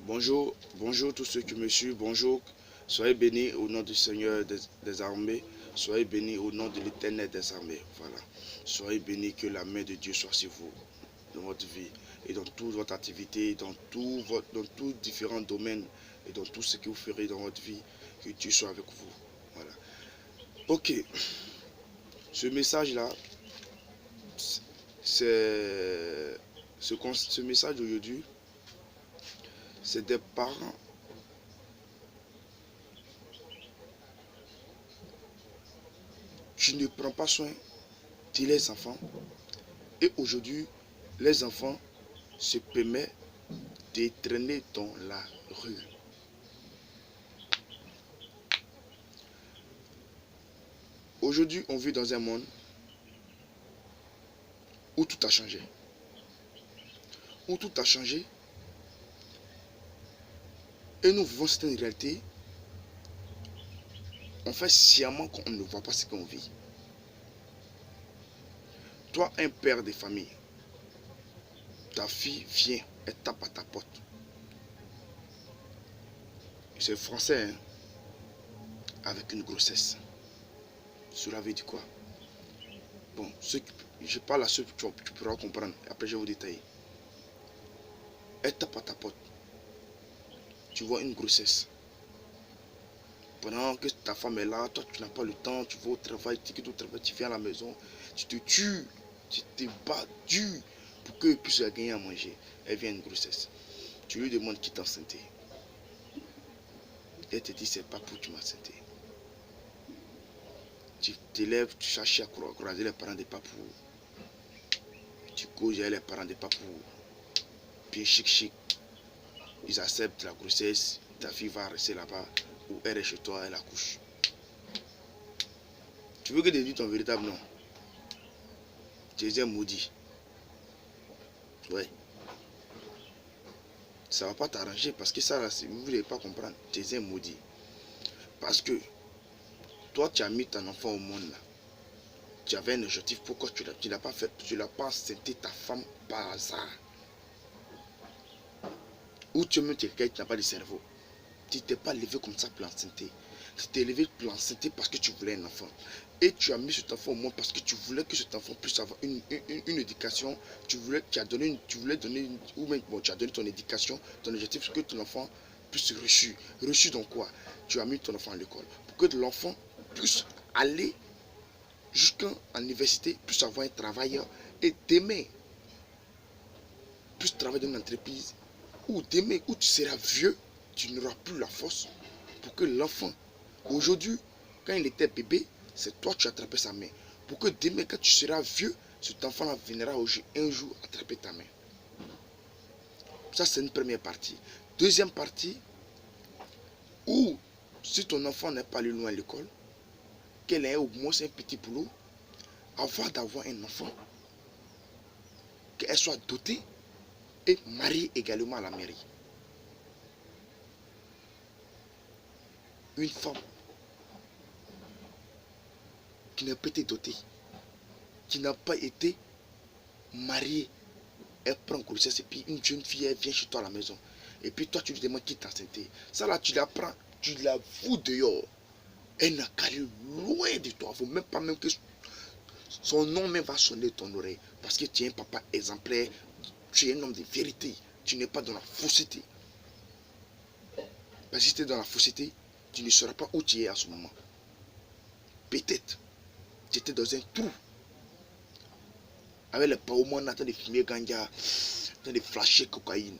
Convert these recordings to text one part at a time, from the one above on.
Bonjour, bonjour tous ceux qui me suivent, bonjour. Soyez bénis au nom du Seigneur des armées. Soyez bénis au nom de l'Éternel des armées. Voilà. Soyez bénis, que la main de Dieu soit sur vous, dans votre vie et dans toute votre activité, dans tous différents domaines et dans tout ce que vous ferez dans votre vie. Que Dieu soit avec vous. Voilà. Ok. Ce message-là, c'est ce message d'aujourd'hui, c'est des parents qui ne prennent pas soin de leurs enfants. Et aujourd'hui, les enfants se permettent de traîner dans la rue. Aujourd'hui, on vit dans un monde où tout a changé. Où tout a changé. Et nous vivons cette réalité. On fait sciemment qu'on ne voit pas ce qu'on vit. Toi, un père de famille, ta fille vient, elle tape à ta porte. C'est français, hein? Avec une grossesse. Cela veut dire quoi? Bon, je parle à ceux que tu pourras comprendre. Après, je vais vous détailler. Elle tape à ta porte. Tu vois une grossesse. Pendant que ta femme est là, toi tu n'as pas le temps, tu vas au travail, tu viens à la maison, tu te tues, tu te bats dur pour qu'elle puisse gagner à manger. Elle vient une grossesse. Tu lui demandes qui t'a enceinte. Elle te dit c'est pas pour tu m'as enceinte. Tu te lèves, tu cherches à croiser les parents des papous. Tu causes avec les parents des papous. Puis chic. Ils acceptent la grossesse, ta fille va rester là-bas, ou elle est chez toi, elle accouche. Tu veux que je te dise ton véritable nom? Tu es un maudit. Ouais. Ça ne va pas t'arranger parce que ça, là, vous ne voulez pas comprendre. Tu es un maudit. Parce que toi, tu as mis ton enfant au monde là. Tu avais un objectif. Pourquoi tu ne l'as pas fait? Tu ne l'as pas enceinté ta femme par hasard. Ou tu es même quelqu'un qui n'a pas de cerveau. Tu t'es pas levé comme ça pour l'enceinte. Tu t'es levé pour l'enceinte parce que tu voulais un enfant. Et tu as mis cet enfant au monde parce que tu voulais que cet enfant puisse avoir une éducation. Tu voulais donner, ou même bon, tu as donné ton éducation, ton objectif, pour que ton enfant puisse reçu. Reçu dans quoi? Tu as mis ton enfant à l'école. Pour que l'enfant puisse aller jusqu'à l'université, puisse avoir un travail et demain puisse travailler dans une entreprise. Ou demain, où tu seras vieux, tu n'auras plus la force pour que l'enfant, aujourd'hui, quand il était bébé, c'est toi qui attrapais sa main. Pour que demain, quand tu seras vieux, cet enfant-là viendra un jour attraper ta main. Ça, c'est une première partie. Deuxième partie, où si ton enfant n'est pas allé loin à l'école, qu'elle ait au moins un petit boulot, avant d'avoir un enfant, qu'elle soit dotée et mariée également à la mairie. Une femme qui n'a pas été dotée, qui n'a pas été mariée, elle prend grossesse et puis une jeune fille, elle vient chez toi à la maison. Et puis toi, tu lui demandes qui t'a enceinte. Ça là, tu la prends, tu la fous dehors. Elle n'a qu'à aller loin de toi. Il ne faut même pas même que son nom même va sonner ton oreille. Parce que tu es un papa exemplaire, tu es un homme de vérité. Tu n'es pas dans la fausseté. Parce que si tu es dans la fausseté, tu ne sauras pas où tu es à ce moment. Peut-être, tu étais dans un trou. Avec les paumans en train de fumer ganja, en train de flasher cocaïne.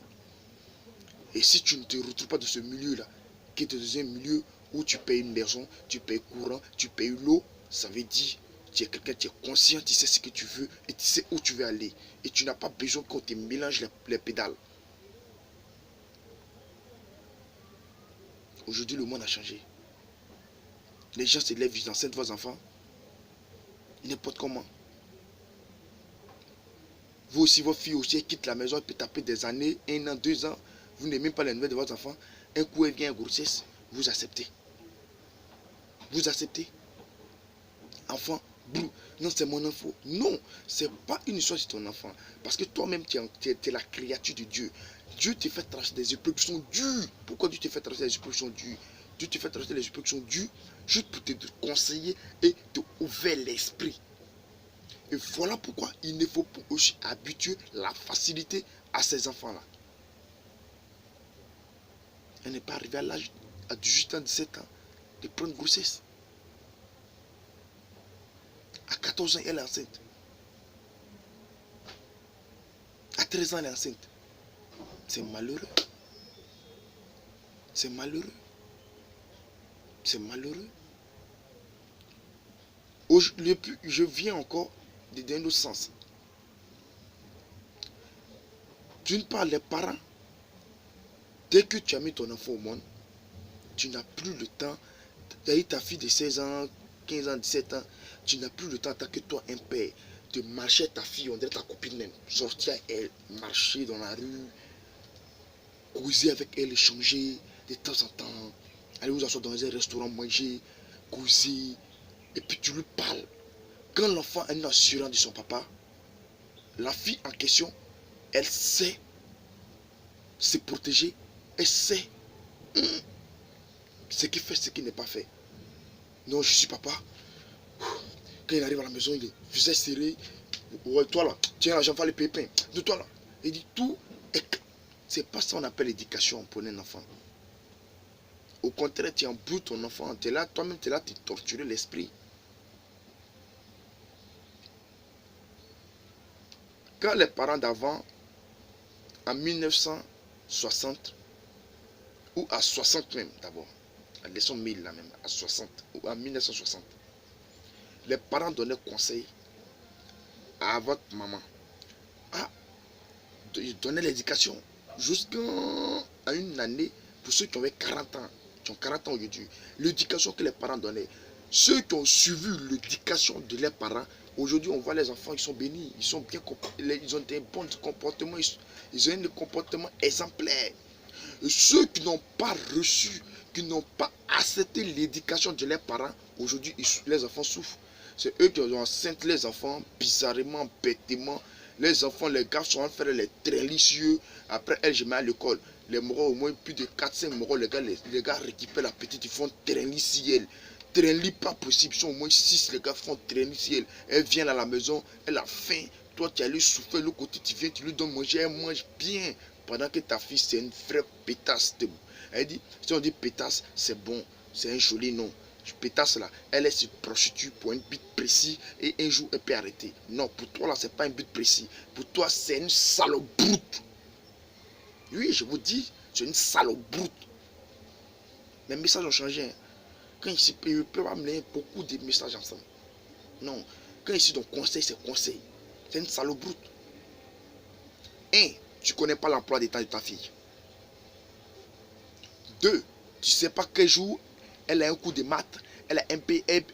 Et si tu ne te retrouves pas dans ce milieu-là, qui est dans un milieu où tu payes une maison, tu payes courant, tu payes l'eau, ça veut dire tu es quelqu'un, tu es conscient, tu sais ce que tu veux et tu sais où tu veux aller. Et tu n'as pas besoin qu'on te mélange les pédales. Aujourd'hui, le monde a changé. Les gens se lèvent, ils enceintent vos enfants. N'importe comment. Vous aussi, vos filles aussi, elles quittent la maison, elles peuvent taper des années, 1 an, 2 ans. Vous n'aimez pas les nouvelles de votre enfant. Un coup, elle vient à grossesse, vous acceptez. Vous acceptez. Enfant, non, c'est mon enfant. Non, c'est pas une histoire de ton enfant. Parce que toi-même, tu es la créature de Dieu. Dieu te fait tracer des épreuves qui sont dures. Pourquoi Dieu te fait tracer des épreuves qui sont dures? Dieu te fait tracer des épreuves qui sont dures juste pour te conseiller et te ouvrir l'esprit. Et voilà pourquoi il ne faut pas aussi habituer la facilité à ces enfants-là. Elle n'est pas arrivée à l'âge à 18 ans, 17 ans de prendre grossesse. À 14 ans, elle est enceinte. À 13 ans, elle est enceinte. C'est malheureux. C'est malheureux. C'est malheureux. Je viens encore d'un autre sens. D'une part, les parents, dès que tu as mis ton enfant au monde, tu n'as plus le temps. Tu as eu ta fille de 16 ans, 15 ans, 17 ans, tu n'as plus le temps en tant que toi, un père, de marcher avec ta fille, on dirait ta copine même, sortir avec elle, marcher dans la rue, causer avec elle, échanger de temps en temps, aller vous asseoir dans un restaurant, manger, causer, et puis tu lui parles. Quand l'enfant est assurant de son papa, la fille en question, elle sait se protéger, elle sait ce qu'il fait, ce qu'il n'est pas fait. Non, je suis papa. Quand il arrive à la maison, il est visage serré. Ouais, toi là, tiens là, j'envoie les pépins. De toi là. Il dit tout. C'est pas ça qu'on appelle l'éducation pour un enfant. Au contraire, tu embrouilles ton enfant. Tu es là, toi-même, tu es là, tu tortures l'esprit. Quand les parents d'avant, en 1960, ou à 60 même d'abord, laissons 1000 là même, à 60, ou en 1960, les parents donnaient conseil à votre maman. Ah, ils donnaient l'éducation jusqu'à une année pour ceux qui avaient 40 ans, qui ont 40 ans aujourd'hui. L'éducation que les parents donnaient. Ceux qui ont suivi l'éducation de leurs parents, aujourd'hui on voit les enfants, ils sont bénis, ils sont bien, ils ont des bons comportements, ils ont un comportement exemplaire. Et ceux qui n'ont pas reçu, qui n'ont pas accepté l'éducation de leurs parents, aujourd'hui les enfants souffrent. C'est eux qui ont enceintes les enfants, bizarrement, bêtement. Les enfants, les gars sont en train de faire les trélicieux. Après, elle, je mets à l'école. Les moraux, au moins plus de 4-5 moraux, les gars récupèrent la petite, ils font tréliciel. Tréli pas possible, ils sont au moins 6, les gars font tréliciel. Elle vient à la maison, elle a faim. Toi, tu allais souffrir, l'autre côté, tu viens, tu lui donnes manger, elle mange bien. Pendant que ta fille, c'est une vraie pétasse. Elle dit, si on dit pétasse, c'est bon, c'est un joli nom. Pétasse là, elle se prostitue pour un but précis et un jour elle peut arrêter. Non, pour toi là, c'est pas un but précis. Pour toi, c'est une salope brute. Oui, je vous dis, c'est une salope brute. Mes messages ont changé. Quand il peut pas me beaucoup de messages ensemble. Non, quand ici ton conseil, c'est conseil. C'est une salope brute. Un, tu connais pas l'emploi des temps de ta fille. Deux, tu sais pas quel jour elle a un coup de maths, elle a un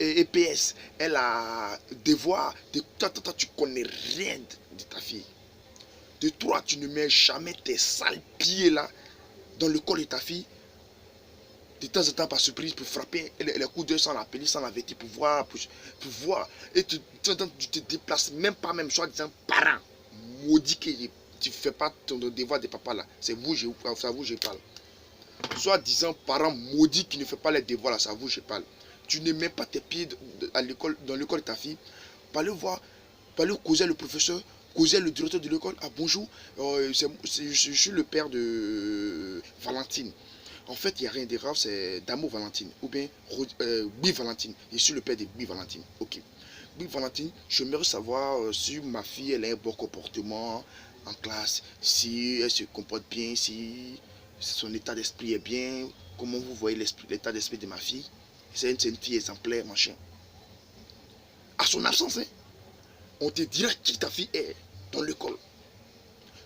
EPS, elle a devoir. Tu connais rien de ta fille. De trois, tu ne mets jamais tes sales pieds là dans le corps de ta fille. De temps en temps, par surprise, pour frapper les coups d'œil sans l'appeler, sans l'avertir, pour voir. Et tu te déplaces même pas, même soit disant parent. Maudit que tu ne fais pas ton devoir de papa là. C'est vous, je parle. Soit disant parent maudit qui ne fait pas les devoirs là, c'est à vous je parle. Tu ne mets pas tes pieds à l'école, dans l'école de ta fille. Pas le voir, pas le causer le professeur, causer le directeur de l'école. Ah bonjour, je suis le père de Valentine. En fait, il n'y a rien de grave, c'est d'amour Valentine. Ou bien Bi Valentine. Je suis le père de Bi Valentine. Ok. Bi Valentine, j'aimerais savoir si ma fille elle a un bon comportement en classe, si elle se comporte bien, si son état d'esprit est bien, comment vous voyez l'état d'esprit de ma fille. C'est une fille exemplaire, machin. À son absence, hein, on te dira qui ta fille est dans l'école.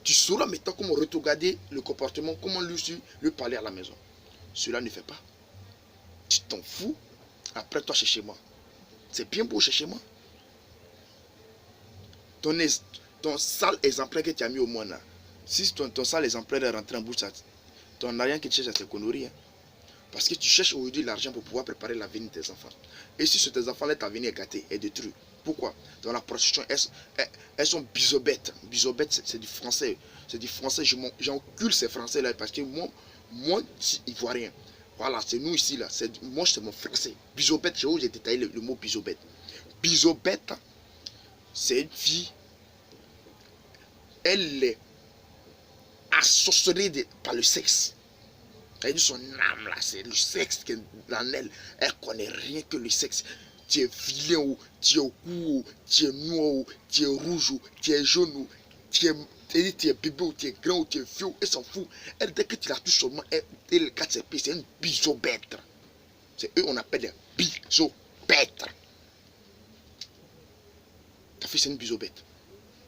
Tu sauras maintenant comment regarder le comportement, comment lui parler à la maison. Cela ne fait pas. Tu t'en fous. Après toi, chez moi. C'est bien beau chez moi. Ton sale exemplaire que tu as mis au monde là. Si ton sale exemplaire est rentré en bourse, tu n'as rien qui te cherche à te conneries. Hein. Parce que tu cherches aujourd'hui l'argent pour pouvoir préparer l'avenir de tes enfants. Et si tes enfants, leur avenir est gâté, est détruit. Pourquoi? Dans la prostitution, elles sont bisobètes. Bisobètes, c'est du français. c'est du français. J'encule ces français là parce que moi ivoirien. Voilà, c'est nous ici là. Moi, c'est mon français. Bisobette, j'ai détaillé le mot bisobette. Bisobette, c'est une fille. Elle est assorcelée par le sexe. Elle dit son âme là, c'est le sexe qui est dans elle. Elle connaît rien que le sexe. Tu es vilain ou tu es au cou, tu es noir ou tu es rouge ou tu es jaune ou tu es bébé ou tu es grand ou tu es vieux, elle s'en fout. Elle, dès que tu la touches seulement, elle casse ses pieds, c'est une bisobette. C'est eux on appelle des bisobêtes. Ta fille c'est une bisobette.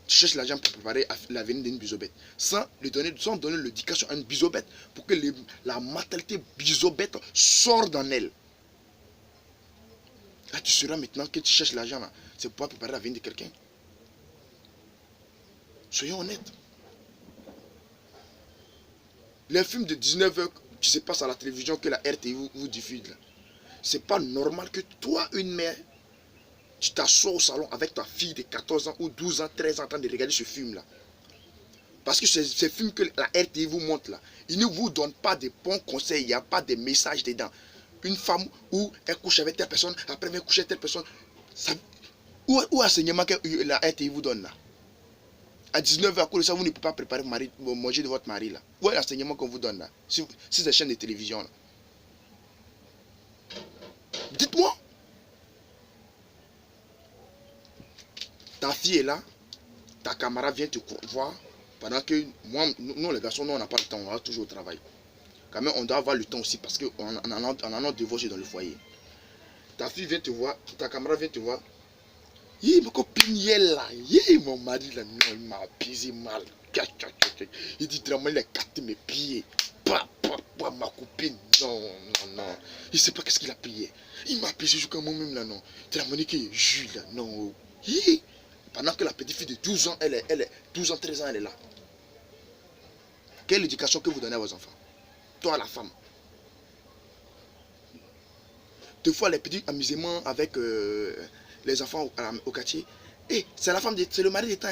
Tu cherches l'argent pour préparer l'avenir d'une bisobette. Sans donner l'éducation à une bisobette pour que la mentalité bisobette sorte dans elle. Là, tu sauras maintenant que tu cherches l'argent, c'est pour préparer l'avenir de quelqu'un. Soyons honnêtes. Les films de 19h qui se passent à la télévision que la RTI vous diffuse, c'est pas normal que toi, une mère, tu t'assois au salon avec ta fille de 14 ans ou 12 ans, 13 ans en train de regarder ce film-là. Parce que ces films que la RTI vous montre là, ils ne vous donnent pas de bons conseils, il n'y a pas de messages dedans. Une femme où elle couche avec telle personne, après elle vient coucher avec telle personne. Où enseignement que la RTI vous donne là? À 19h, à cause de ça, vous ne pouvez pas préparer manger de votre mari là. Où est l'enseignement qu'on vous donne là? Si c'est chaîne de télévision là. Dites-moi. Ta fille est là, ta camarade vient te voir, pendant que nous les garçons, nous on n'a pas le temps, on va toujours au travail. Quand même, on doit avoir le temps aussi parce qu'on a notre devoir dans le foyer. Ta fille vient te voir, ta camarade vient te voir. Ma copine est là, mon mari là, non, il m'a baisé mal. Il dit vraiment, il a capté mes pieds. Ma copine, non. Il ne sait pas qu'est-ce qu'il a payé. Il m'a baisé jusqu'à moi-même là, non. Tu as monnaie qui est Jules là, non. Pendant que la petite fille de 12 ans, elle est 12 ans, 13 ans, elle est là. Quelle éducation que vous donnez à vos enfants? Toi, la femme. Deux fois, les petits amusements avec les enfants au quartier. C'est la femme, c'est le mari d'état.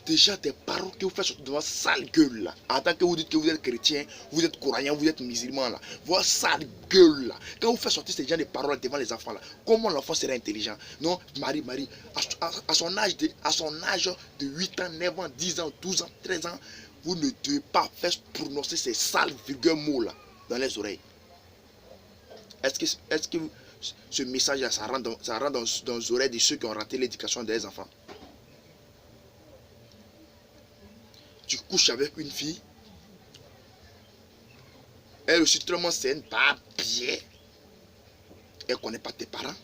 Déjà des paroles que vous faites sur votre sale gueule là. En tant que vous dites que vous êtes chrétien, vous êtes courageux, vous êtes musulman là. Votre sale gueule là. Quand vous faites sortir ces gens de paroles devant les enfants là, comment l'enfant sera intelligent? Non, Marie, à son âge de 8 ans, 9 ans, 10 ans, 12 ans, 13 ans, vous ne devez pas faire prononcer ces sales vulgaires mots là dans les oreilles. Est-ce que ce message là, ça rentre dans les oreilles de ceux qui ont raté l'éducation des enfants? Tu couches avec une fille, elle aussi très saine, pas bien. Elle ne connaît pas tes parents,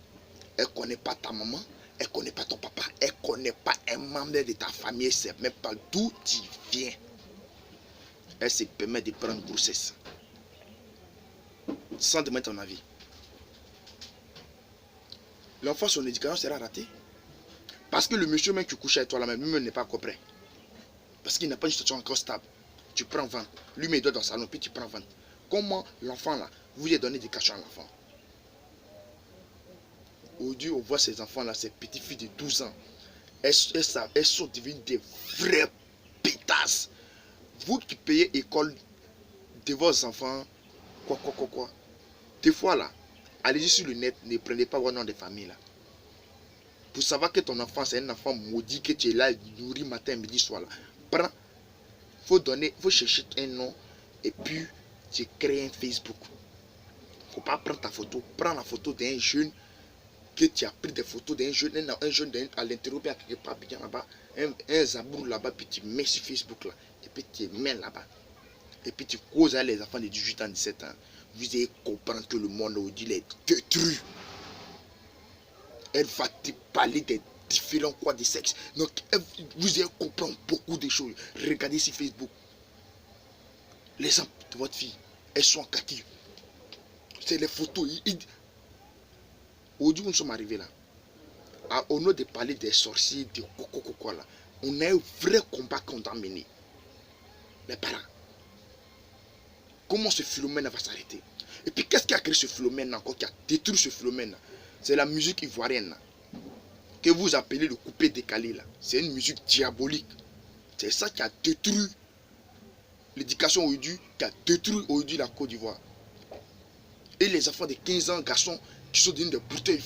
elle ne connaît pas ta maman, elle ne connaît pas ton papa, elle ne connaît pas un membre de ta famille, elle ne sait même pas d'où tu viens. Elle se permet de prendre une grossesse sans demander ton avis. L'enfant, son éducation sera ratée. Parce que le monsieur même qui couche avec toi là même, lui-même n'est pas encore prêt. Parce qu'il n'a pas une situation encore stable. Tu prends 20. Lui, il doit dans le salon, puis tu prends 20. Comment l'enfant là, vous lui avez donné des cachets à l'enfant? Aujourd'hui, on voit ces enfants là, ces petites filles de 12 ans. Elles sont devenues des vraies pétasses. Vous qui payez école de vos enfants, quoi. Des fois là, allez-y sur le net, ne prenez pas vos noms de famille là. Pour savoir que ton enfant c'est un enfant maudit, que tu es là, nourri matin, midi, soir là. Prends, faut chercher un nom et puis tu crées un Facebook. Faut pas prendre ta photo, prends la photo d'un jeune que tu as pris des photos d'un jeune, à l'intérieur, bien quelque part, bien là-bas, un zabour là-bas, puis tu mets sur Facebook là, et puis tu mets là-bas. Et puis tu causes à les enfants de 18 ans, 17 ans. Vous allez comprendre que le monde aujourd'hui est détruit. Elle va te parler des différents quoi de sexe. Donc vous allez comprendre beaucoup de choses. Regardez sur Facebook. Les exemples de votre fille, elles sont en kaki. C'est les photos. Aujourd'hui, nous sommes arrivés là. Au lieu de parler des sorciers, de quoi là, on a un vrai combat qu'on doit mener. Les parents. Comment ce phénomène va s'arrêter? Et puis qu'est-ce qui a créé ce phénomène encore, qui a détruit ce phénomène? C'est la musique ivoirienne là, que vous appelez le coupé décalé là. C'est une musique diabolique. C'est ça qui a détruit l'éducation aujourd'hui qui a détruit aujourd'hui la Côte d'Ivoire. Et les enfants de 15 ans, garçons, qui sont devenus des bouteurs,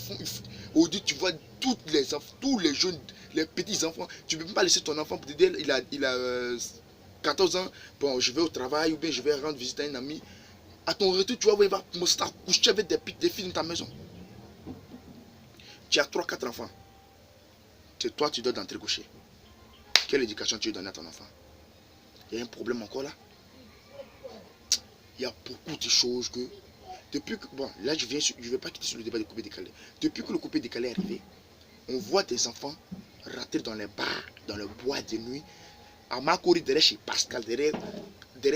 aujourd'hui tu vois toutes les enfants, tous les jeunes, les petits enfants, tu ne peux pas laisser ton enfant pour te dire il a 14 ans, bon je vais au travail ou bien je vais rendre visite à un ami. À ton retour, tu vas voir, il va commencer à coucher avec des filles dans ta maison. Tu as 3-4 enfants. C'est toi, tu dois d'entrer coucher. Quelle éducation tu veux donner à ton enfant? Il y a un problème encore là. Il y a beaucoup de choses que... Depuis que... Bon, là, je ne vais pas quitter sur le débat de coupé décalé. Depuis que le coupé décalé est arrivé, on voit des enfants rater dans les bars, dans le bois de nuit. À Makori, derrière chez Pascal, derrière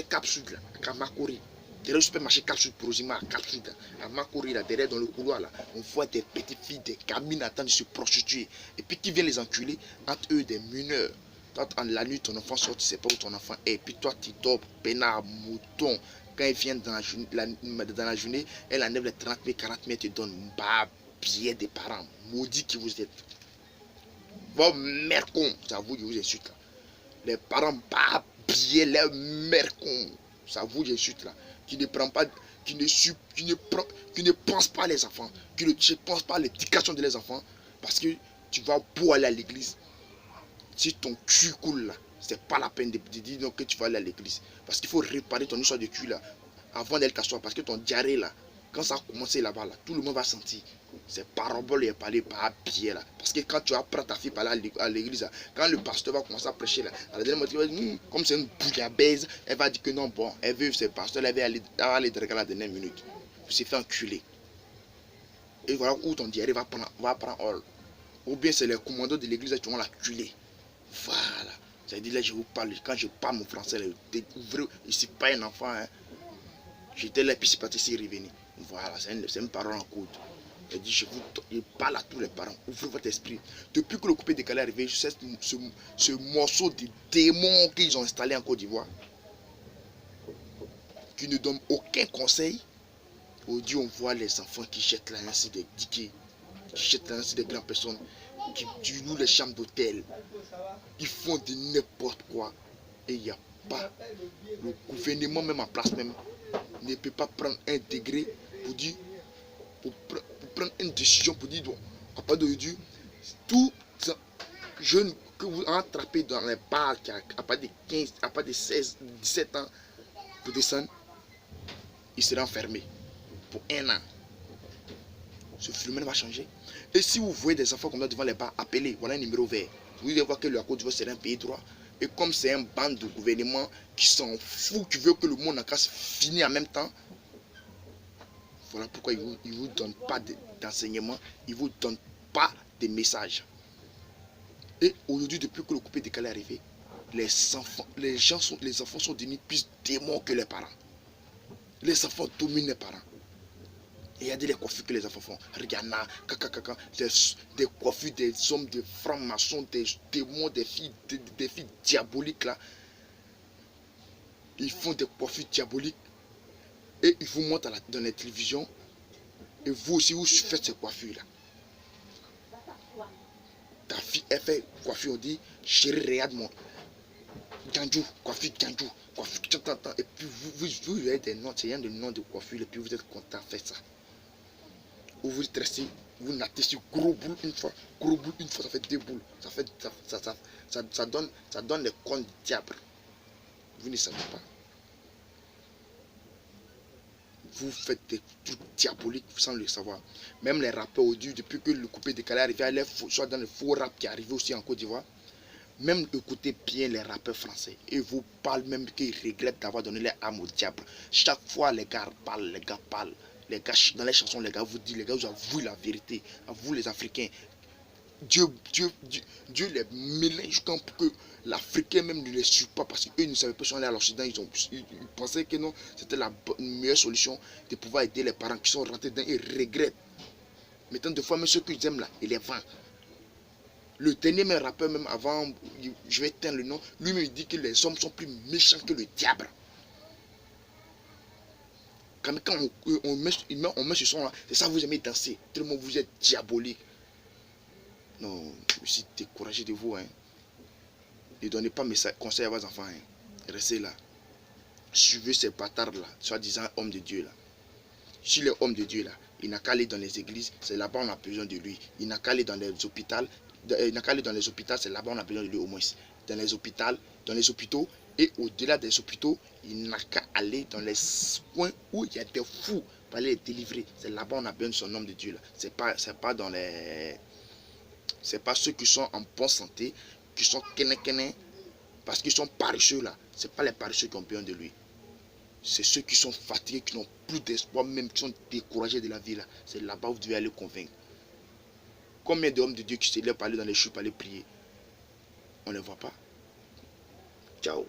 Cap Sud, là, à Makori. Derrière le supermarché Cap Sud, Prosima, à Cap Sud, à Makori, là, derrière dans le couloir, là, on voit des petites filles, des gamines attendent de se prostituer. Et puis qui viennent les enculer, entre eux des mineurs. Quand en la nuit, ton enfant sort, tu ne sais pas où ton enfant est. Et puis toi, tu dors, peinard, mouton. Quand il vient dans la journée, elle enlève les 30 000, 40 000, te donne bas, billet des parents. Maudit qui vous êtes. Vos mercons, ça vous, je vous insulte là. Les parents bas, billets, les mercons. Ça vous, j'insulte là. Qui ne prend pas, qui ne pense pas les enfants, qui ne pense pas à l'éducation de les enfants. Parce que tu vas beau aller à l'église. Si ton cul coule là, c'est pas la peine de dire donc que tu vas aller à l'église. Parce qu'il faut réparer ton histoire de cul là avant d'elle t'asseoir. Parce que ton diarrhée là, quand ça a commencé là-bas, là, tout le monde va sentir. C'est parabole et parler par pied là. Parce que quand tu apprends ta fille parler à l'église, quand le pasteur va commencer à prêcher là, à la dernière moitié, comme c'est une bouillabaisse, elle va dire que non, bon, elle veut ce pasteur, elle va aller draguer à la dernière minute. Tu s'est fait enculer. Et voilà où ton diarrhée va prendre all. Ou bien c'est les commandos de l'église qui vont la culer. Voilà. C'est-à-dire là, je vous parle, quand je parle mon français, là, je ne suis pas un enfant. Hein. J'étais là, puis c'est parti ici revenu. Voilà, c'est une parole en code. Je parle à tous les parents. Ouvrez votre esprit. Depuis que le coupé décalé est arrivé, ce morceau de démons qu'ils ont installé en Côte d'Ivoire, qui ne donne aucun conseil. Aujourd'hui, on voit les enfants qui jettent là ainsi des diquets, qui jettent là ainsi des grandes personnes, qui louent les chambres d'hôtel. Ils font de n'importe quoi. Et il n'y a pas. Le gouvernement, même en place même, ne peut pas prendre un degré pour dire, pour prendre une décision pour dire, donc, à partir d'aujourd'hui, tout jeune que vous attrapez dans les bars à partir de 15, à partir de 16, 17 ans, pour descendre, il sera enfermé pour 1 an. Ce phénomène va changer. Et si vous voyez des enfants comme ça devant les bars, appelez, voilà un numéro vert. Vous allez voir que la Côte d'Ivoire sera un pays droit. Et comme c'est un bande de gouvernement qui s'en fout, qui veut que le monde en casse finisse en même temps, voilà pourquoi ils ne vous donnent pas d'enseignement, ils ne vous donnent pas de messages. Et aujourd'hui, depuis que le coupé décalé est arrivé, les enfants sont devenus plus démons que les parents. Les enfants dominent les parents. Et il y a des coiffures que les enfants font. Rihanna, des coiffures, des hommes, des francs-maçons, des démons, des filles diaboliques là. Ils font des coiffures diaboliques. Et ils vous montrent dans la télévision. Et vous aussi, vous faites ces coiffures là. Ta fille, elle fait coiffure, on dit, chérie, regarde moi. Ganjou, coiffure Ganjou, coiffure, et puis vous avez des noms, c'est rien de nom de coiffure, et puis vous êtes content de faire ça. Ou vous stressez, vous nattez sur gros boule une fois, ça fait 2 boules. Ça donne les cornes du diable. Vous ne savez pas. Vous faites des trucs diaboliques sans le savoir. Même les rappeurs aujourd'hui, depuis que le coupé décalé est arrivé, soit dans le faux rap qui est arrivé aussi en Côte d'Ivoire, même écoutez bien les rappeurs français. Et vous parlent même qu'ils regrettent d'avoir donné les âmes au diable. Chaque fois les gars parlent. Les gars, dans les chansons, les gars vous disent, les gars vous avouent la vérité. À vous les Africains. Dieu les mélange pour que l'Africain même ne les suit pas. Parce qu'eux ne savaient pas si on allait à l'Occident. Ils pensaient que non, c'était la meilleure solution de pouvoir aider les parents qui sont rentrés dedans et regrettent. Mais tant de fois, même ceux qu'ils aiment là, ils les vendent. Le dernier même rappeur, même avant, je vais éteindre le nom, lui-même dit que les hommes sont plus méchants que le diable. Quand on met ce son là, c'est ça vous aimez danser, tellement vous êtes diabolique. Non, je suis découragé de vous. Hein. Ne donnez pas mes conseils à vos enfants. Hein. Restez là. suivez ces bâtards-là, soi-disant hommes de Dieu là. S'il est homme de Dieu là, il n'a qu'à aller dans les églises, c'est là-bas on a besoin de lui. Il n'a qu'à aller dans les hôpitaux, il n'a qu'à aller dans les hôpitaux, c'est là-bas on a besoin de lui au moins. Dans les hôpitaux et au-delà des hôpitaux, il n'a qu'à aller dans les coins où il y a des fous pour aller les délivrer. C'est là-bas on a besoin de son homme de Dieu là. C'est pas dans les, c'est pas ceux qui sont en bonne santé, qui sont kene parce qu'ils sont paresseux là. C'est pas les paresseux qui ont besoin de lui. C'est ceux qui sont fatigués, qui n'ont plus d'espoir, même qui sont découragés de la vie là. C'est là-bas où vous devez aller convaincre. Combien d'hommes de Dieu qui se lèvent pour aller dans les chutes, pour aller prier? On ne les voit pas. Ciao.